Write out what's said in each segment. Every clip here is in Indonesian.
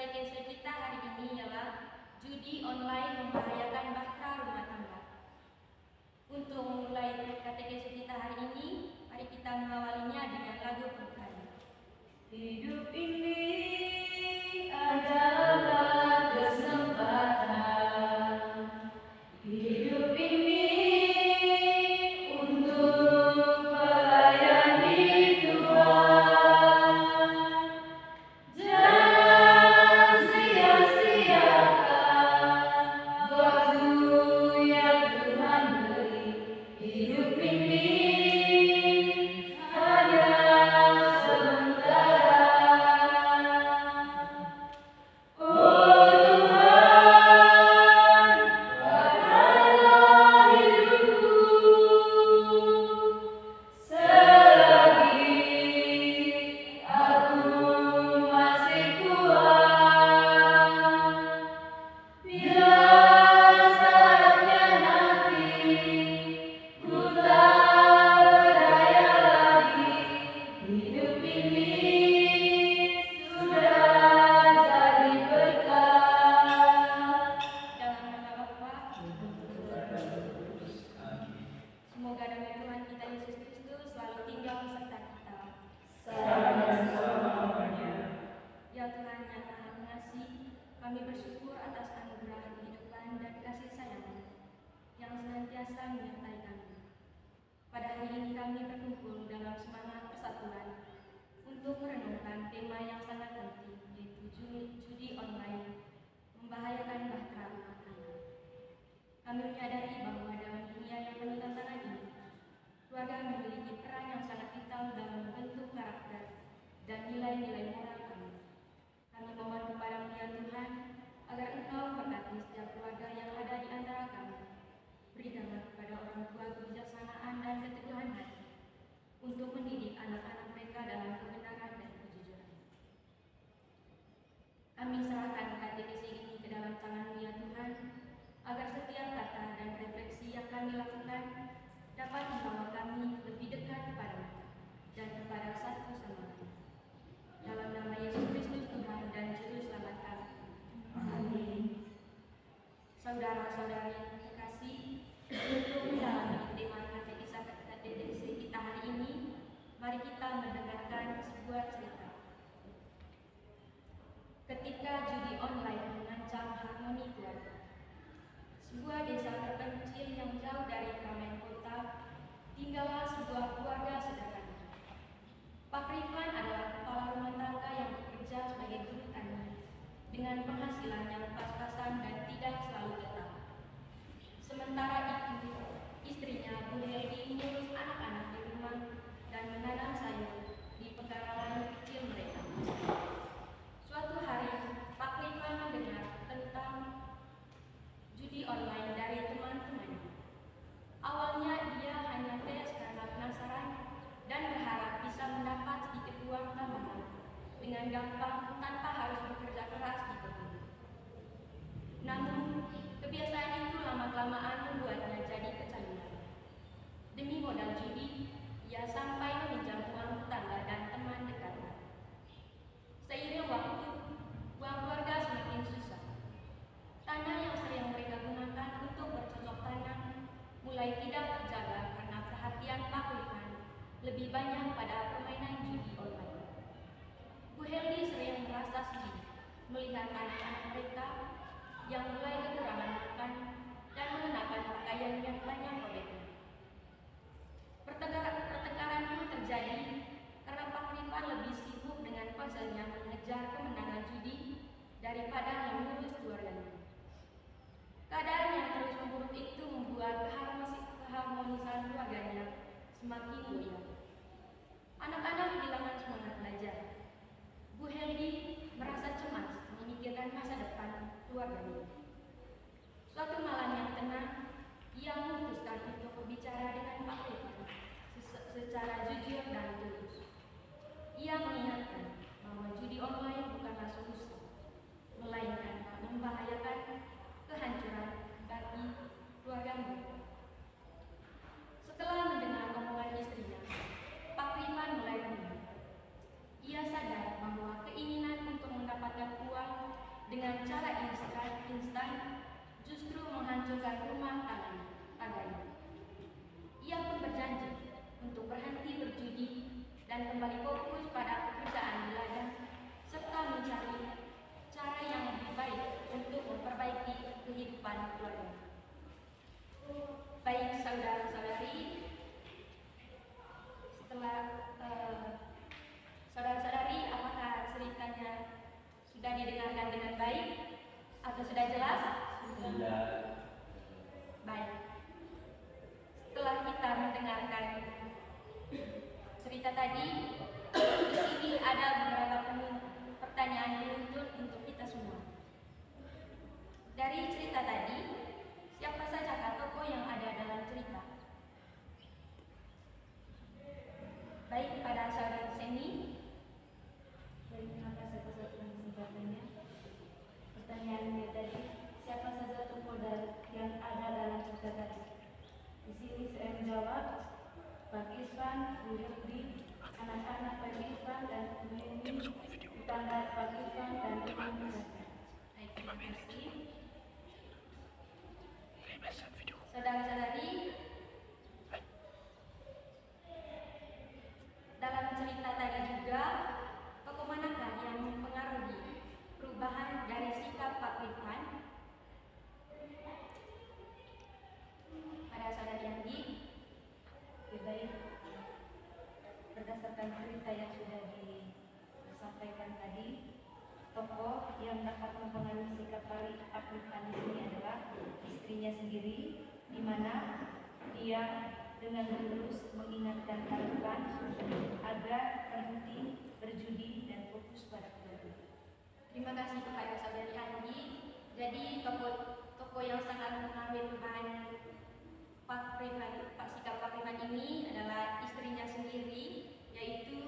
katekese kita hari ini ialah judi online membahayakan bahtera rumah tangga. Untuk memulai katekese kita hari ini, mari kita mengawalinya dengan lagu pembukaan. Hidup ini adalah kesempatan. Hidup ini untuk melayani Tuhan. Jangan sia-siakan waktu yang Tuhan beri. Hidup ini hanya sementara. Oh Tuhan, pakailah hidupku selagi aku masih kuat. Bila saatnya nanti ku tak berdaya lagi, hidup ini sudah jadi berkat. Dalam nama Bapa, semoga damai Tuhan kita Yesus Kristus selalu tinggal beserta kita. Ya Tuhan yang Maha Pengasih, kami bersyukur atas anugerah kehidupan dan kasih sayang yang senantiasa menyertai kami. Pada hari ini kami berkumpul dalam semangat persatuan untuk merenungkan tema yang sangat penting, yaitu judi online membahayakan bahtera rumah tangga. Kami menyadari bahwa dalam dunia yang penuh tantangan ini, keluarga memiliki peran yang sangat vital dalam membentuk karakter dan nilai-nilai moral kami. Kami memohon kepada-Mu ya Tuhan, agar Engkau memberkati setiap keluarga yang ada di antara kami. Berikanlah kepada orang tua kebijaksanaan dan keteguhan hati untuk mendidik anak-anak mereka dalam kebenaran dan kejujuran. Kami serahkan katekese ini ke dalam tangan-Mu ya Tuhan, agar setiap kata dan refleksi yang kami lakukan dapat membawa kami lebih dekat kepada-Mu dan kepada satu sama lain. Dalam nama Yesus Kristus Tuhan dan Juru Selamat kami. Amin. Saudara-saudari yang terkasih, untuk mendalami tema katekese kita hari ini, mari kita mendengarkan sebuah cerita. Ketika judi online mengancam harmoni keluarga, sebuah desa terpencil yang jauh dari keramaian kota, tinggallah sebuah keluarga sederhana. Pak Rifan adalah kepala rumah tangga yang bekerja sebagai buruh tani dengan penghasilan yang pas-pasan dan tidak selalu tetap. Sementara itu, istrinya Bu Heli mengurus anak-anak di rumah dan menanam sayur di pekarangan kecil mereka. Suatu hari, Pak Rifan mendengar tentang judi online dari teman-temannya. Awalnya dia hanya tes karena penasaran dan berharap bisa mendapat sedikit uang tambahan dengan gampang tanpa harus bekerja keras di kebun. Namun, kebiasaan itu lama-kelamaan membuatnya jadi kecanduan. Demi modal judi, ia sampai meminjam uang tetangga dan teman dekatnya. Seiring waktu, uang keluarga semakin susah. Tanah yang sering mereka gunakan untuk bercocok tanam mulai tidak terjaga karena perhatian Pak Rifan lebih banyak pada permainan judi online. Bu Heli sering merasa sedih melihat anak-anak mereka yang mulai kekurangan makan dan mengenakan pakaian yang banyak robeknya. Pertengkaran pun terjadi karena Pak Rifan lebih sibuk dengan puzzle-nya mengejar kemenangan judi daripada mengurus keluarganya. Keadaan yang terus memburuk itu membuat keharmonisan keluarganya semakin goyah. Anak-anak kehilangan semangat belajar. Bu Heli merasa cemas memikirkan masa depan keluarganya. Suatu malam yang tenang, ia memutuskan untuk berbicara dengan Pak Rifan secara jujur dan tulus. Ia mengingatkan bahwa judi online bukanlah solusi, melainkan membahayakan kehancuran bagi keluarga mereka. Setelah mendengar omongan istrinya, Pak Rifan mulai menang. Ia sadar bahwa keinginan untuk mendapatkan uang dan kembali fokus pada pekerjaan di ladang serta mencari cara yang lebih baik untuk memperbaiki kehidupan keluarga. Baik saudara-saudari, setelah saudara-saudari, apakah ceritanya sudah didengarkan dengan baik atau sudah jelas? Sudah. Baik. Setelah kita mendengarkan cerita tadi, di sini ada beberapa pertanyaan penuntun untuk kita semua. Dari cerita tadi, siapa saja tokoh yang ada dalam cerita? Baik, pada saudara Seni. Baik, kenapa saya persatuan singkatannya? Pertanyaannya tadi, siapa saja tokoh yang ada dalam cerita tadi? Di sini saya menjawab, Pak Irfan, Bu Yurdi, anak-anak Pak Irfan dan Bu Yeni, tetangga Pak Irfan dan Bu Yeni. Baik, terima kasih. Saudara-saudari, dalam cerita tadi juga, tokoh manakah yang mempengaruhi perubahan dari sikap Pak Irfan? Pada saudari Andi. Baik, berdasarkan cerita yang sudah disampaikan tadi, tokoh yang dapat mempengaruhi sikap Pak Irfan di sini adalah istrinya sendiri, di mana dia dengan tulus mengingatkan Pak Irfan agar berhenti berjudi dan fokus pada keluarga. Terima kasih kepada saudari Andi. Jadi tokoh yang sangat mempengaruhi perubahan sikap Pak Irfan ini adalah istrinya sendiri, yaitu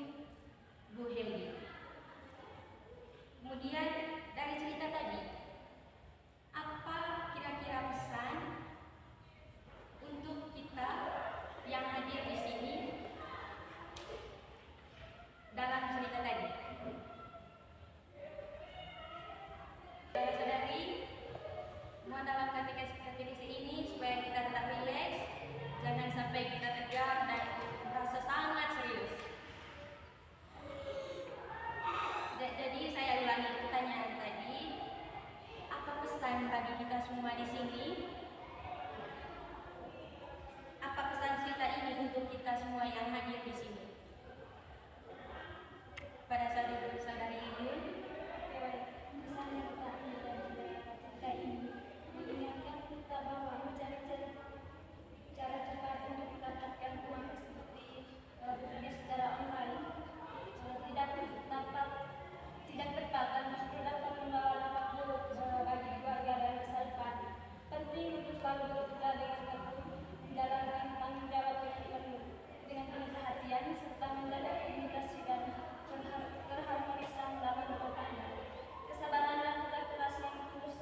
Bu Helmi. Kemudian dari cerita tadi, apa kira-kira pesan untuk kita yang hadir di sini dalam cerita tadi? Saudara-saudari, mohon dalam KTKS ini supaya kita tetap rileks, jangan sampai kita tegang dan merasa sangat serius. Jadi saya ulangi pertanyaan tadi, apa pesan bagi kita semua di sini? Apa pesan cerita ini untuk kita semua yang hadir di sini? Pada saudari Yun, Pesan yang kita ambil dari cerita ini mengingatkan kita bahwa mencari cara cepat untuk mendapatkan uang seperti bekerja secara online tidak tepat dan justru dapat membawa dampak buruk bagi keluarga dan masa depan. Penting untuk selalu bekerja dengan tekun, menjalankan tanggung jawab yang penuh dengan penuh perhatian serta menjaga komunikasi dan keharmonisan dalam rumah tangga. Kesabaran dan kerja keras yang terus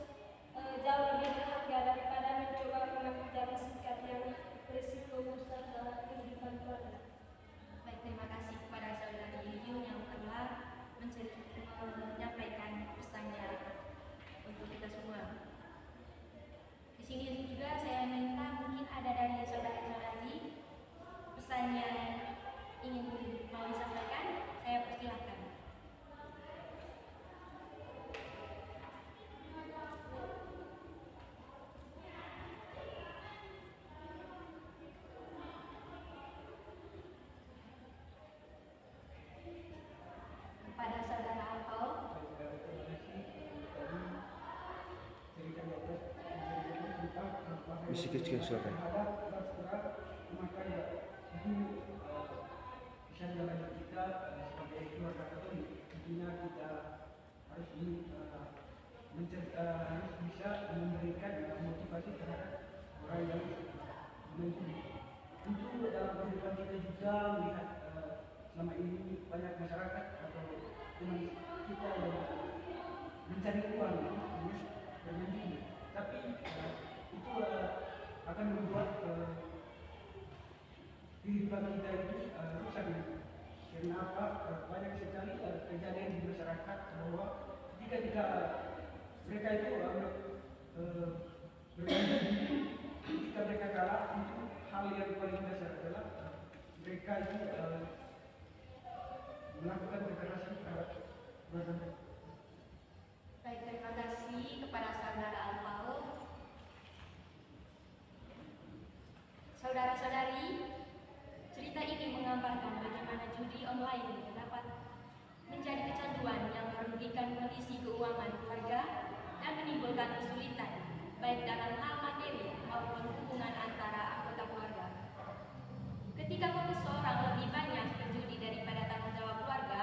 jauh lebih berharga daripada mencoba menempuh jalan singkat yang berisiko besar dalam kehidupan keluarga. baik, terima kasih kepada saudari Yun yang telah menyampaikan pesannya untuk kita semua. Di sini juga saya minta mungkin ada dari saudara-saudari pesannya ingin mau disampaikan, saya persilahkan. Kepada saudara Alfau. Misi kecil silakan. Bisa jalan kita sebagai keluarga Katolik, tentunya kita harus harus bisa memberikan motivasi terhadap orang yang menjudi. Tentu dalam kehidupan kita juga melihat selama ini banyak masyarakat atau teman kita yang mencari uang terus bermenjudi, tapi itu akan membuat kehidupan kita itu rusak. Karena apa? Banyak sekali kejadian di masyarakat bahwa ketika mereka itu bermenjudi, ketika mereka kalah, itu hal yang paling dasar adalah mereka itu melakukan kekerasan terhadap brother? Baik, terima kasih kepada saudara Alvaro. Saudara-saudari, cerita ini menggambarkan bagaimana judi online dapat menjadi kecanduan yang merugikan kondisi keuangan keluarga dan menimbulkan kesulitan baik dalam hal materi maupun hubungan antara anggota keluarga. Ketika fokus seorang lebih banyak berjudi daripada tanggung jawab keluarga,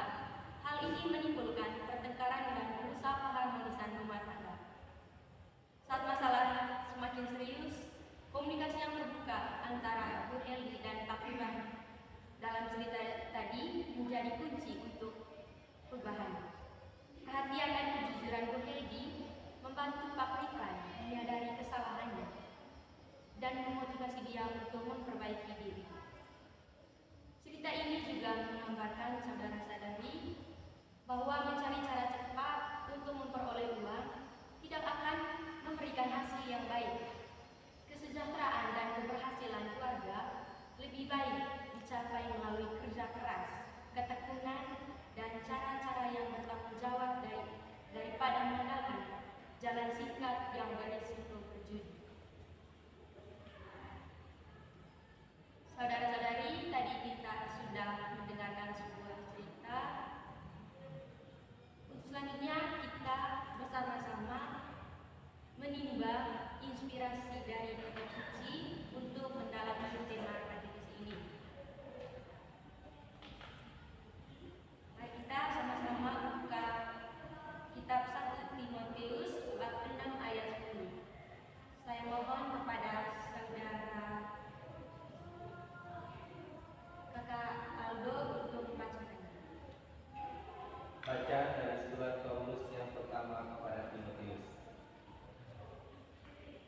hal ini menimbulkan pertengkaran dan merusak keharmonisan rumah tangga. Saat masalah semakin serius, komunikasi yang terbuka antara Bu Helgi dan Pak Rifan dalam cerita tadi menjadi kunci untuk perubahan. Perhatian dan kejujuran Bu Helgi membantu Pak Rifan menyadari kesalahannya dan memotivasi dia untuk memperbaiki diri. Cerita ini juga menggambarkan saudara-saudari bahwa mencari cara cepat untuk memperoleh uang tidak akan memberikan hasil yang baik. Kesejahteraan dan keberhasilan keluarga lebih baik dicapai melalui kerja keras, ketekunan, dan cara-cara yang bertanggung jawab daripada mengandalkan jalan singkat yang berisiko berjudi. Saudara-saudari, tadi kita sudah mendengarkan sebuah cerita. Untuk selanjutnya kita bersama-sama menimba inspirasi dari kitab suci untuk mendalami tema katekesi ini. Mari kita sama-sama buka kitab 1 Timotius bab 6 ayat 10. Saya mohon kepada saudara Kakak Aldo untuk membacakan. Bacaan dari surat Paulus yang pertama kepada Timotius.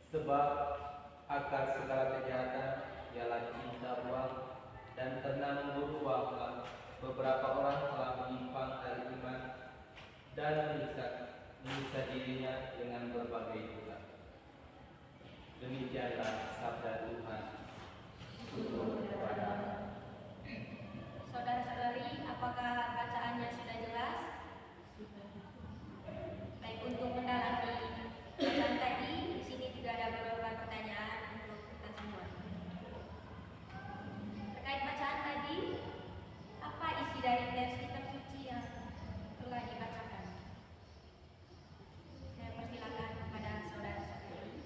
Sebab akar segala kejahatan ialah cinta uang, dan karena memburu uanglah beberapa orang telah menyimpang dari iman dan menyiksa dirinya dengan berbagai dosa. Demikianlah sabda Tuhan. Syukur kepada Allah. Saudara-saudari, apakah bacaannya sudah jelas? Baik, untuk mendalami bacaan tadi, di sini juga ada beberapa pertanyaan untuk kita semua. Terkait bacaan tadi, apa isi dari teks kitab suci yang telah dibacakan? Saya persilakan kepada saudara-saudari.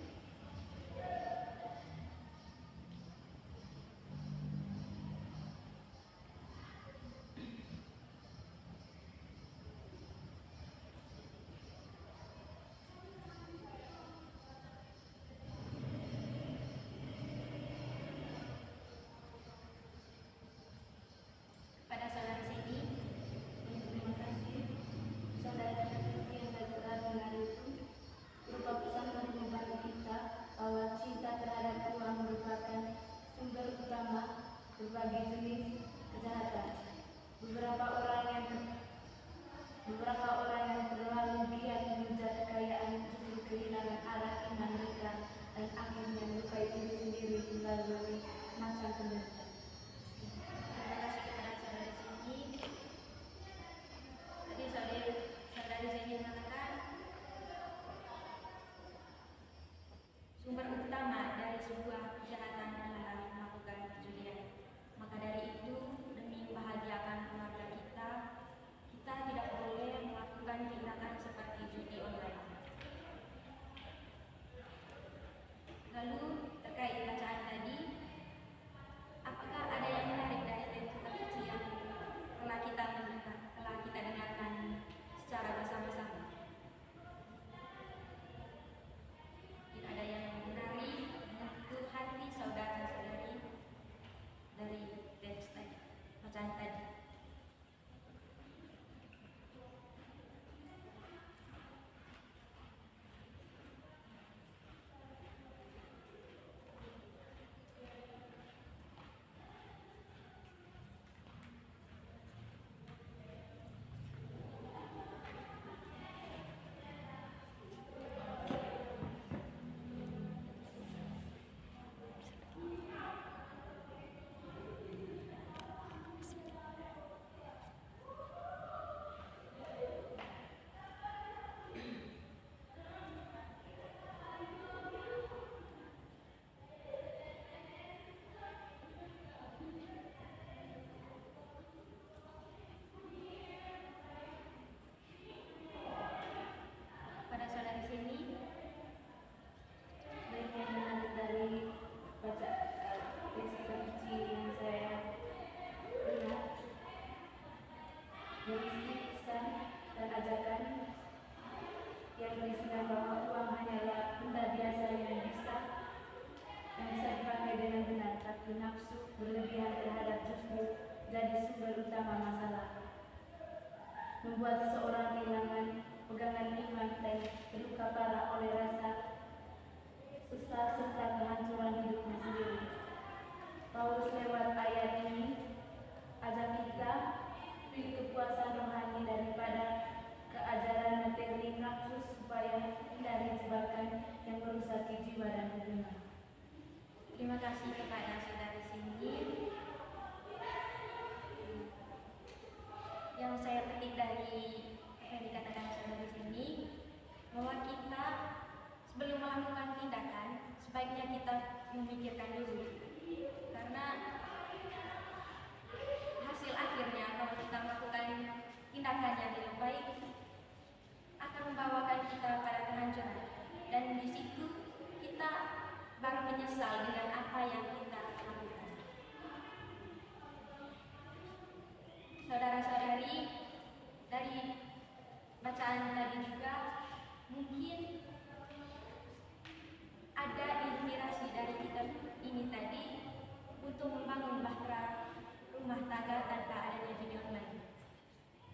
untuk membangun bahtera rumah tangga tanpa adanya judi online.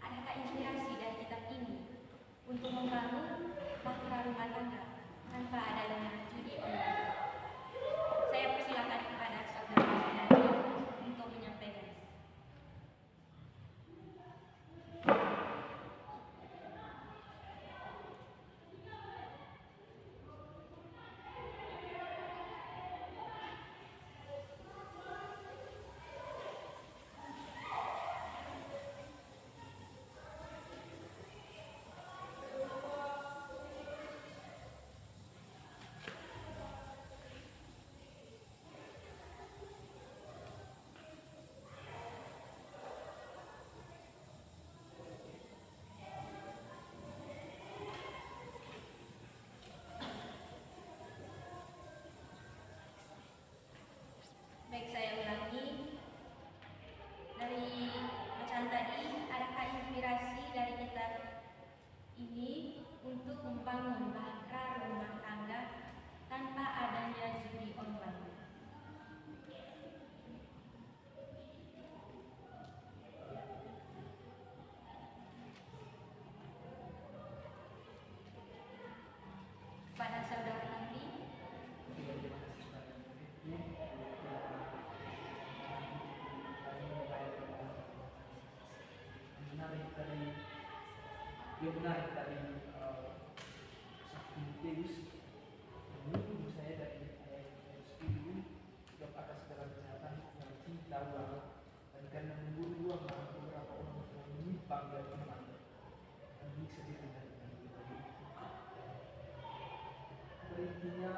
Adakah inspirasi dari kitab ini untuk membangun bahtera rumah tangga tanpa adanya judi online? Saya persilakan kepada saudara-saudari untuk menyampaikan. Baik, saya ulangi. Dari bacaan tadi, adakah inspirasi dari kitab ini untuk membangun bahtera rumah tangga tanpa adanya judi online? Kepada saudara Nanti, Dia menarik dari Sakti Deus. Ini menurut saya dari ayat 10, sebab atas segala kesehatan yang cinta uang dan karena memburu uang beberapa orang telah menyimpang dari iman dan menyiksa diri dari intinya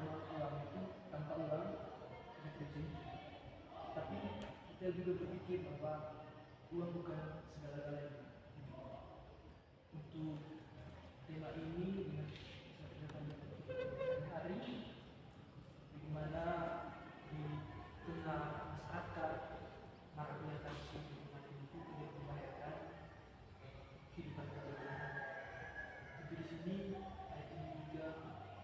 uang itu tanpa uang tidak terjadi. Tapi kita juga berpikir bahwa uang bukan segala-galanya. Untuk tema ini dengan hari di mana di tengah masyarakat maraknya kasus itu tidak membahayakan kehidupan keagamaan. Jadi di sini ayat ini juga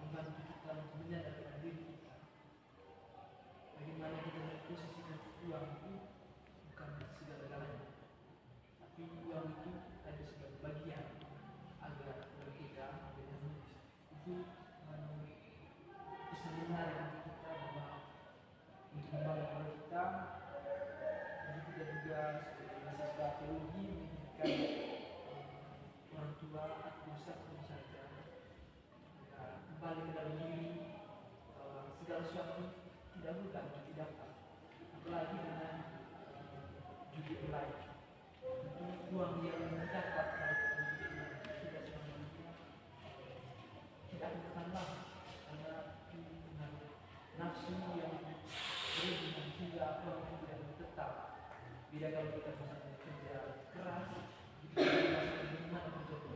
membantu kita untuk menyadarkan diri bagaimana kita memposisikan uang itu bukan segala-galanya, tapi uang itu ada sebagai bagian agar kita itu bisa menarik kita bahwa untuk membangun kita, dan kita juga sebagai mahasiswa teologi menjadikan orang tua atau saja kembali ke dalam diri segala sesuatu tidak mudah untuk didapat, apalagi dengan judi online. Tentu uang yang mendapat kalau tidak selamanya tidak akan lama, karena nafsu yang berlebihan hingga uang itu tidak tetap. Beda kalau kita misalnya kerja keras, kita merasa bagaimana terjadi.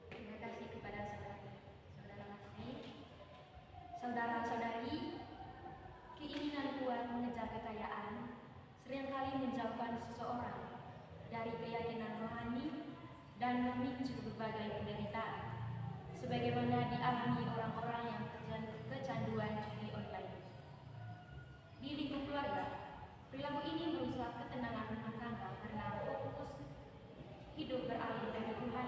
terima kasih kepada saudara Masri. Saudara-saudari, keinginan kuat mengejar kekayaan seringkali menjauhkan seseorang dari keyakinan rohani dan memicu berbagai penderitaan, sebagaimana dialami orang-orang yang kecanduan judi online. Di lingkup keluarga, perilaku ini merusak ketenangan rumah tangga karena fokus hidup beralih dari Tuhan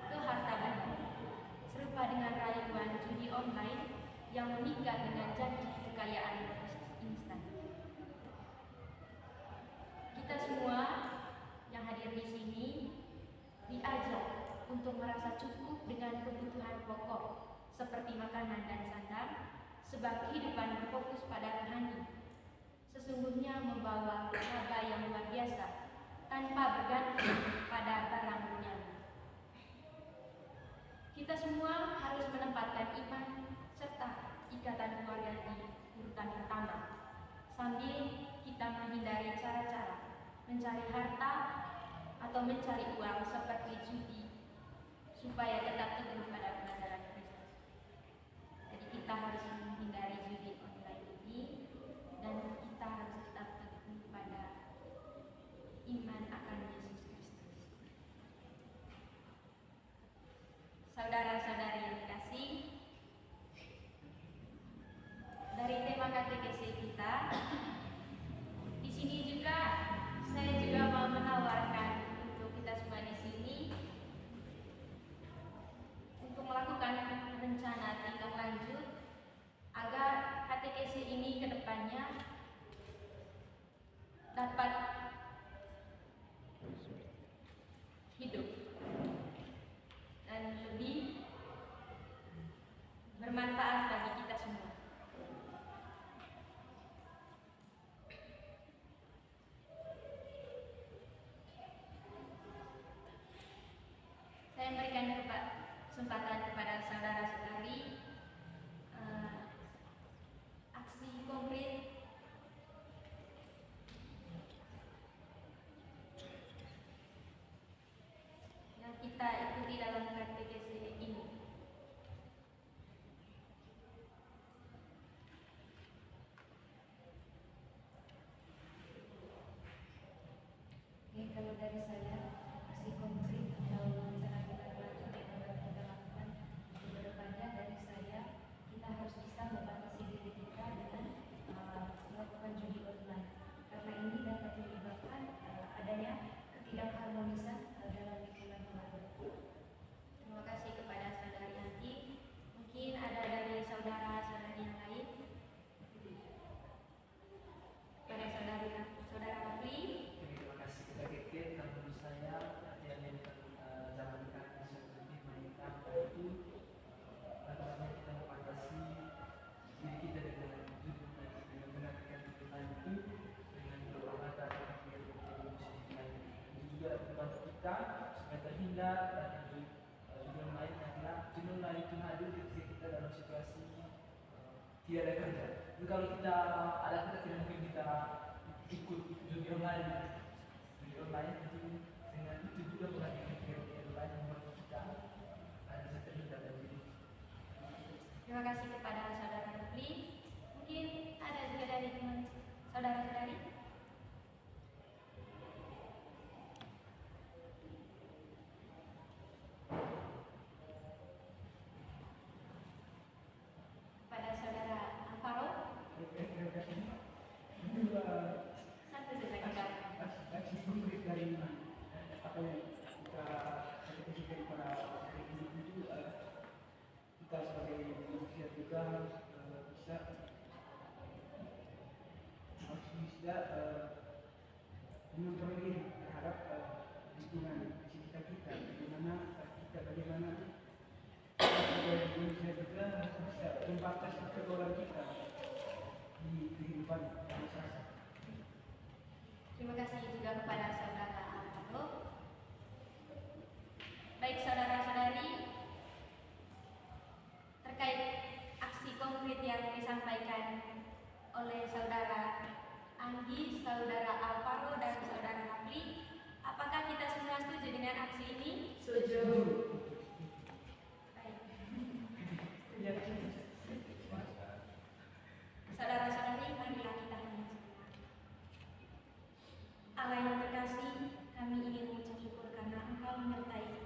ke harta benda, serupa dengan rayuan judi online yang meningkat dengan janji kekayaan instan. Kita semua yang hadir di sini diajar untuk merasa cukup dengan kebutuhan pokok seperti makanan dan sandang, sebab kehidupan berfokus pada rohani sesungguhnya membawa laba yang luar biasa tanpa bergantung pada barang duniawi. Kita semua harus menempatkan iman serta ikatan keluarga di urutan pertama, sambil kita menghindari cara-cara mencari harta atau mencari uang seperti judi, supaya tetap teguh pada kebenaran Kristus. Jadi kita harus menghindari judi online ini, dan kita harus tetap teguh pada iman akan Yesus Kristus. Saudara-saudari yang dikasihi, memberikan kesempatan kepada saudara-saudari aksi konkret yang kita ikuti dalam KTKC ini. Oke, kalau dari saya, aksi konkret atau rencana kita lanjut yang akan kita lakukan untuk kedepannya, dari saya, kita harus bisa membatasi diri kita dengan melakukan judi online, karena ini dapat menyebabkan adanya ketidakharmonisan dalam lingkungan keluarga. Terima kasih kepada saudari Nanti. Mungkin ada dari saudara-saudari yang lain. Kepada saudara Rafli. Terima kasih kita Keke. Kalau menurut saya latihan yang jalankan seperti mainkan itu bagaimana kita membatasi diri kita dengan jujur dan dengan menangkan kehidupan itu dengan berolahraga dan kegiatan itu juga membantu kita supaya terhindar dari judul lain, karena judul lain itu hadir ketika kita dalam situasi tidak ada kerja. Jadi kalau kita ada kerja, tidak mungkin kita ikut judi online. Judi online itu dengan itu juga menghadirkan kegiatan lain yang membuat kita bisa terhindar dari itu. Terima kasih kepada saudara Rafli. Mungkin ada juga dari teman saudara-saudari. Kepada saudara Alvaro. Satu saja kita. Aksi konkret dari apa yang kita ketika pada hari ini itu kita sebagai manusia juga bisa harus bisa mengontrol diri terhadap lingkungan sekitar kita, bagaimana sebagai manusia juga harus bisa membatasi pergaulan kita di kehidupan masyarakat. Terima kasih juga kepada saudara Alvaro. Baik saudara-saudari, terkait aksi konkret yang disampaikan oleh saudara Anggi, saudara Alvaro, dan saudara Rafli, apakah kita semua setuju dengan aksi ini? Setuju. Baik. Saudara-saudari, marilah kita hening sejenak. Allah yang terkasih, kami ingin mengucap syukur karena Engkau menyertai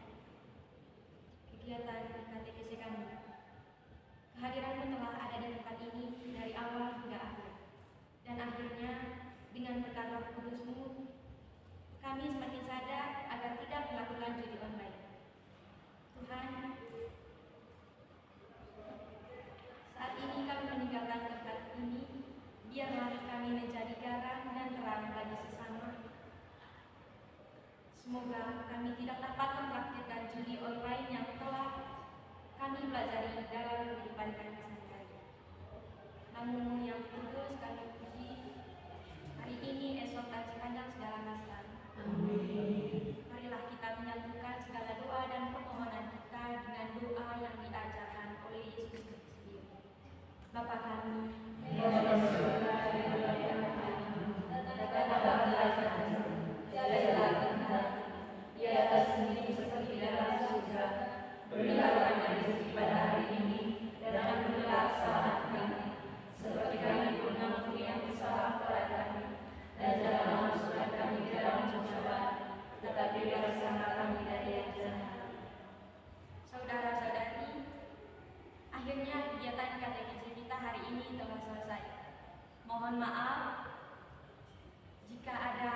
kegiatan KTKC kami. Kehadiranmu telah ada di tempat ini dari awal hingga akhir. Dan akhirnya, dengan berkat Roh Kudus-Mu, kami semakin sadar agar tidak melakukan judi online. Tuhan, saat ini kami meninggalkan tempat ini, biarlah kami menjadi garam dan terang bagi sesama. Semoga kami tidak dapat mempraktikkan judi online yang telah kami pelajari dalam kehidupan kami sehari-hari. Namun yang kudus kami puji, hari ini, esok, dan sepanjang segala masa. Amin. Marilah kita menyatukan segala doa dan permohonan kita dengan doa yang diajarkan oleh Yesus sendiri. Bapa kami, di atas bumi seperti dalam surga. Berilah kami rezeki pada hari ini, dan ampunilah kesalahan kami, seperti kami pun mengampuni yang bersalah kepada kami. Dan janganlah masukkan kami ke dalam pencobaan, tetapi bebaskanlah kami dari yang jahat. saudara-saudari, akhirnya kegiatan KTKC kita hari ini telah selesai. Mohon maaf jika ada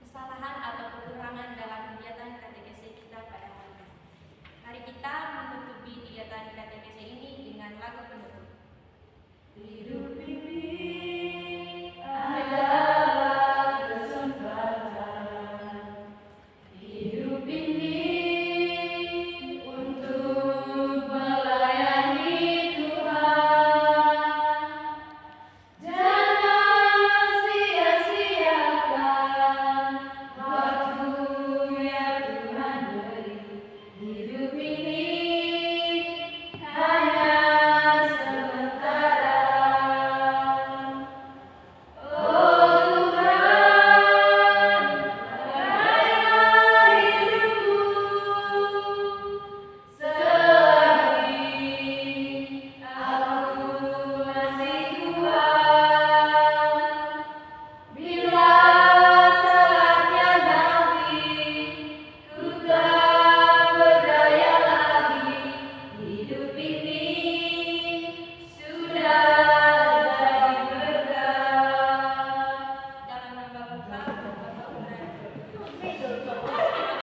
kesalahan atau kekurangan dalam kegiatan KTKC kita pada hari ini. Mari kita menutupi kegiatan KTKC ini dengan lagu penutup.